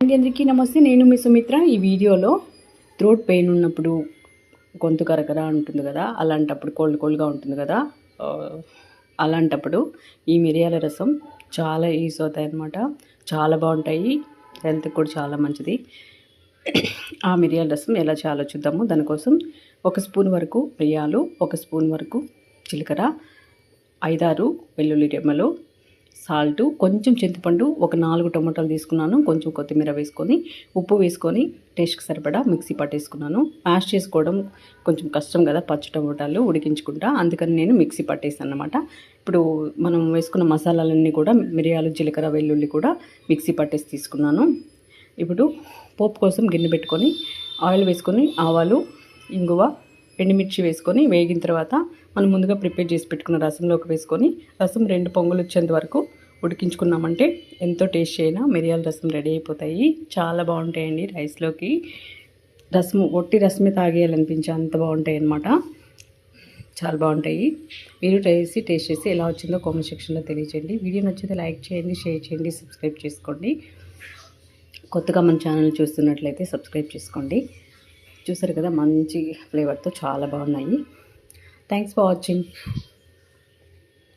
అందరికీ నమస్తే. నేను మీ సుమిత్ర. ఈ వీడియోలో థ్రోట్ పెయిన్ ఉన్నప్పుడు, గొంతు కరకర ఉంటుంది కదా, అలాంటప్పుడు కోల్డ్గా ఉంటుంది కదా, అలాంటప్పుడు ఈ మిరియాల రసం చాలా యూస్ అవుతాయి అన్నమాట. చాలా బాగుంటాయి, హెల్త్కి కూడా చాలా మంచిది. ఆ మిరియాల రసం ఎలా చేయాలో చూద్దాము. దానికోసం 1 స్పూన్ వరకు మిరియాలు, 1 స్పూన్ వరకు జీలకర్ర, 5-6 వెల్లుల్లి రెమ్మలు, సాల్టు, కొంచెం చింతపండు, ఒక 4 టొమాటోలు తీసుకున్నాను, కొంచెం కొత్తిమీర వేసుకొని, ఉప్పు వేసుకొని టేస్ట్కి సరిపడా మిక్సీ పట్టేసుకున్నాను. మ్యాష్ చేసుకోవడం కొంచెం కష్టం కదా, పచ్చి టొమాటాలు ఉడికించుకుంటా, అందుకని నేను మిక్సీ పట్టేసాను అన్నమాట. ఇప్పుడు మనం వేసుకున్న మసాలాలన్నీ కూడా మిరియాలు, జీలకర్ర, వెల్లుల్లి కూడా మిక్సీ పట్టేసి తీసుకున్నాను. ఇప్పుడు పోపు కోసం గిన్నె పెట్టుకొని ఆయిల్ వేసుకొని ఆవాలు, ఇంగువ, ఎండుమిర్చి వేసుకొని వేగిన తర్వాత మనం ముందుగా ప్రిపేర్ చేసి పెట్టుకున్న రసంలోకి వేసుకొని రసం 2 పొంగులు వచ్చేంత వరకు ఉడికించుకున్నామంటే ఎంతో టేస్ట్ అయినా మిరియాల రసం రెడీ అయిపోతాయి. చాలా బాగుంటాయండి. రైస్లోకి రసం, ఒట్టి రసమే తాగేయాలనిపించే అంత బాగుంటాయి అన్నమాట. చాలా బాగుంటాయి. మీరు టేస్ట్ చేసి ఎలా వచ్చిందో కామెంట్ సెక్షన్లో తెలియజేయండి. వీడియో నచ్చితే లైక్ చేయండి, షేర్ చేయండి, సబ్స్క్రైబ్ చేసుకోండి. కొత్తగా మన ఛానల్ చూస్తున్నట్లయితే సబ్స్క్రైబ్ చేసుకోండి. చూసారు కదా, మంచి ఫ్లేవర్తో చాలా బాగున్నాయి. Thanks for watching.